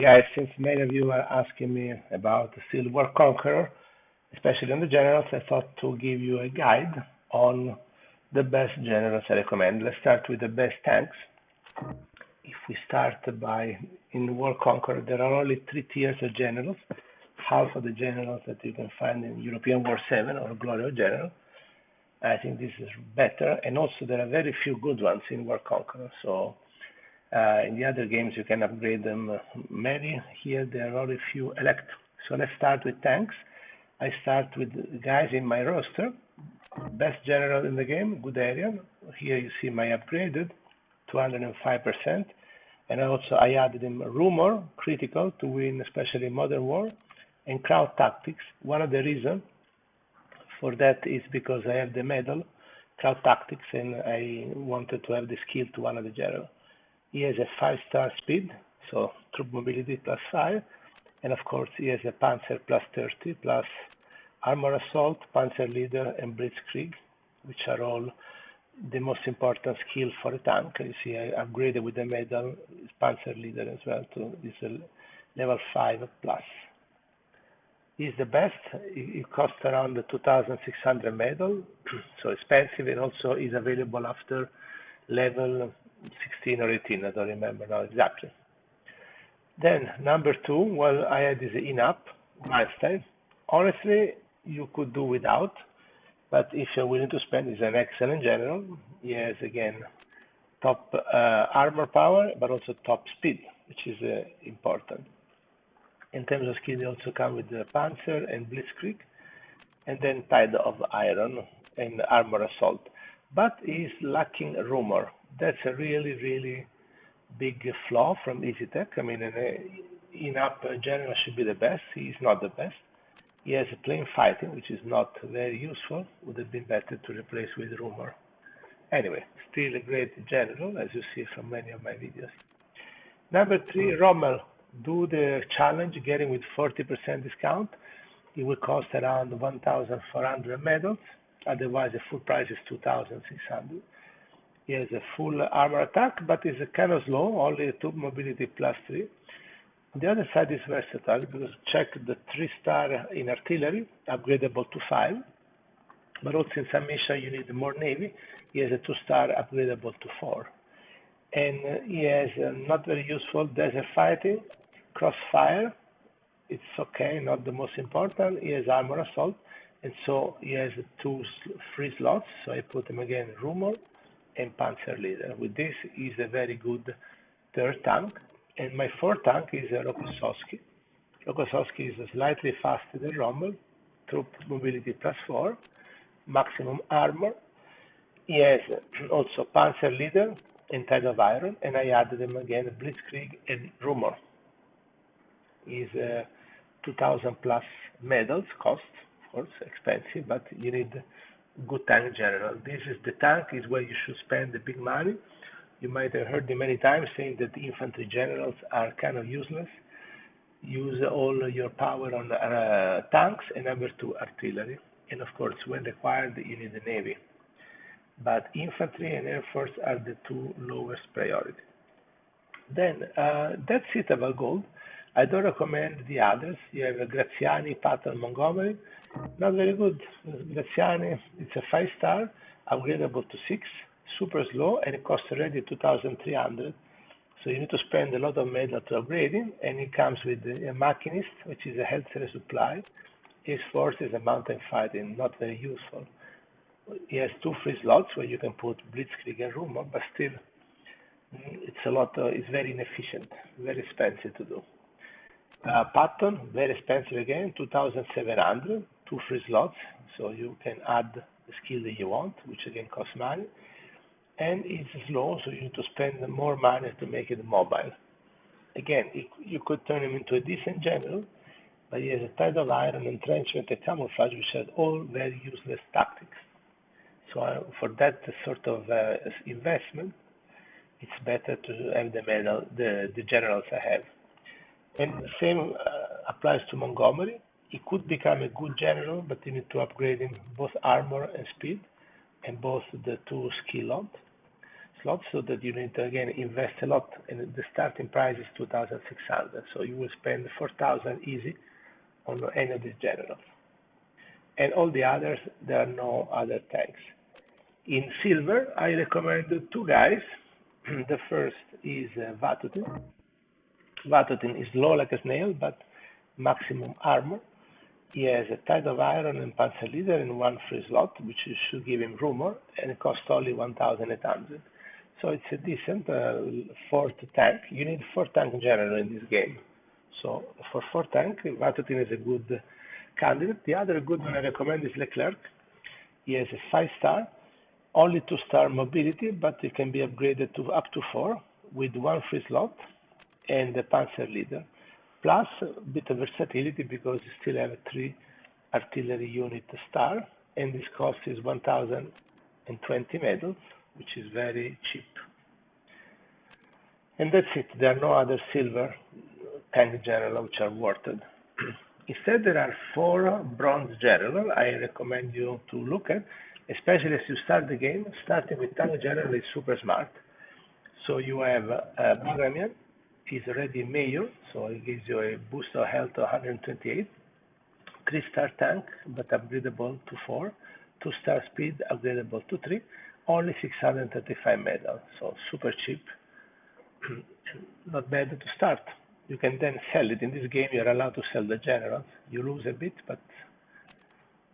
Guys, since many of you are asking me about the Silver Conqueror, especially on the generals, I thought to give you a guide on the best generals I recommend. Let's start with the best tanks. If we start by in War Conqueror, there are only three tiers of generals. Half of the generals that you can find in European War 7 or Glory of General. I think this is better, and also there are very few good ones in War Conqueror. So in the other games you can upgrade them many. Here there are only few elect. So let's start with tanks. I start with the guys in my roster. Best general in the game, Guderian. Here you see my upgraded, 205%. And also I added him Rumor, critical to win, especially Modern War, and Crowd Tactics. One of the reasons for that is because I have the medal, Crowd Tactics, and I wanted to have the skill to one of the general. He has a 5-star speed, so troop mobility +5, and of course he has a Panzer +30, plus armor assault, Panzer leader, and Blitzkrieg, which are all the most important skill for a tank. You see, I upgraded with the medal Panzer leader as well to this level 5 plus. He's the best. It costs around 2,600 medal, so expensive, and also is available after level 16 or 18. I don't remember now exactly. Then number two, well, I had this in-app Mannstein. Honestly, you could do without, but if you're willing to spend, he's an excellent general. He has again top armor power, but also top speed, which is important. In terms of skill, he also comes with the Panzer and Blitzkrieg, and then Tide of Iron and armor assault. But he's lacking Rumor. That's a really big flaw from EasyTech. I mean, an in-app general should be the best. He's not the best. He has a plain fighting, which is not very useful. Would have been better to replace with Rumor. Anyway, still a great general, as you see from many of my videos. Number three, Rommel. Do the challenge, getting with 40% discount. It will cost around 1,400 medals. Otherwise, the full price is 2,600. He has a full armor attack, but is kind of slow, only 2 mobility +3. On the other side is versatile, because check the 3-star in artillery, upgradable to 5. But also in some mission you need more navy. He has a 2-star upgradable to 4. And he has not very useful desert fighting, crossfire. It's okay, not the most important. He has armor assault, and so he has 2 free slots. So I put him again Rumor and Panzer leader. With this, he's a very good third tank. And my fourth tank is Kosovsky. Kosovsky is slightly faster than Rommel, troop mobility +4, maximum armor. He has also Panzer leader and Tide of Iron, and I added him again Blitzkrieg and Rumor. He's 2,000 plus medals cost, of course, expensive, but you need good tank general. This is the tank is where you should spend the big money. You might have heard me many times saying that the infantry generals are kind of useless. Use all your power on tanks, and number two, artillery. And of course, when required, you need the navy. But infantry and air force are the 2 lowest priority. Then that's it about gold. I don't recommend the others. You have Graziani, Patton, Montgomery. Not very good. Graziani, it's a 5-star, upgradable to 6, super slow, and it costs already 2,300. So you need to spend a lot of medal to upgrade him, and it comes with a machinist, which is a health resupply. His force is a mountain fighting, not very useful. He has 2 free slots where you can put Blitzkrieg and Rumor, but still, it's very inefficient, very expensive to do. Patton, very expensive again, 2,700, 2 free slots, so you can add the skill that you want, which again costs money. And it's slow, so you need to spend more money to make it mobile. Again, you could turn him into a decent general, but he has a Tide of Iron, entrenchment, and camouflage, which are all very useless tactics. So for that sort of investment, it's better to have the generals I have. And the same applies to Montgomery. He could become a good general, but you need to upgrade him both armor and speed, and both the 2 skill lot. slots, so that you need to again invest a lot, and the starting price is 2,600. So you will spend 4,000 easy on any of these generals. And all the others, there are no other tanks. In silver, I recommend two guys. The first is Vatutin. Vatutin is low like a snail, but maximum armor. He has a tide of iron and panzer leader and one free slot, which should give him rumor, and it costs only 1,800. So it's a decent fourth tank. You need four tank general in this game. So for four tank, Vatutin is a good candidate. The other good one I recommend is Leclerc. He has a 5-star, only 2-star mobility, but it can be upgraded to up to 4 with one free slot and the panzer leader. Plus a bit of versatility because you still have a 3 artillery unit star, and this cost is 1,020 medals, which is very cheap. And that's it. There are no other silver tank general which are worth it. Instead, there are 4 bronze general I recommend you to look at, especially as you start the game. Starting with tank general is super smart. So you have Guderian. He's already mayor, so it gives you a boost of health of 128. 3-star tank, but upgradable to 4. 2-star speed, upgradable to 3. Only 635 medals, so super cheap. Not bad to start. You can then sell it. In this game, you're allowed to sell the generals. You lose a bit, but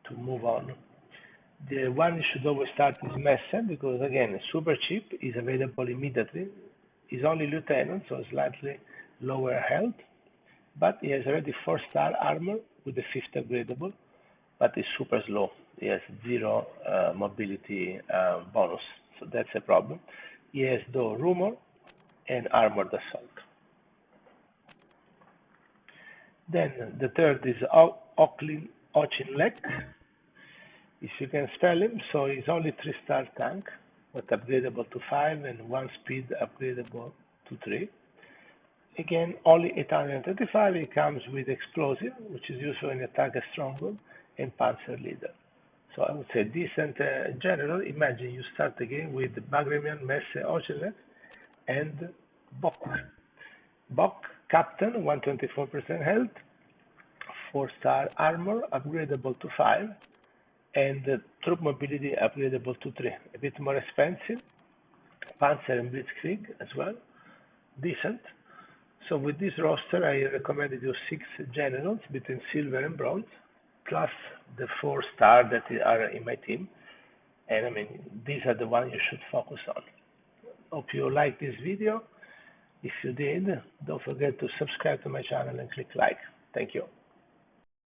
to move on. The one you should always start is Messe, because again, super cheap, is available immediately. He's only lieutenant, so slightly lower health, but he has already 4-star armor with the 5th upgradable, but he's super slow. He has 0 mobility bonus, so that's a problem. He has though rumor and armored assault. Then the third is Ochinlek, if you can spell him. So he's only 3-star tank, but upgradable to 5 and 1 speed upgradable to 3. Again, only 835. It comes with explosive, which is useful in attack a stronghold, and panzer leader. So I would say decent general. Imagine you start the game with Bagramian, Messe, Ochinlek, and Bok. Bok, captain, 124% health, 4-star armor, upgradable to 5, and troop mobility upgradable to 3. A bit more expensive. Panzer and Blitzkrieg as well. Decent. So with this roster, I recommended you 6 generals between silver and bronze, plus the 4-star that are in my team. And I mean, these are the ones you should focus on. Hope you liked this video. If you did, don't forget to subscribe to my channel and click like. Thank you.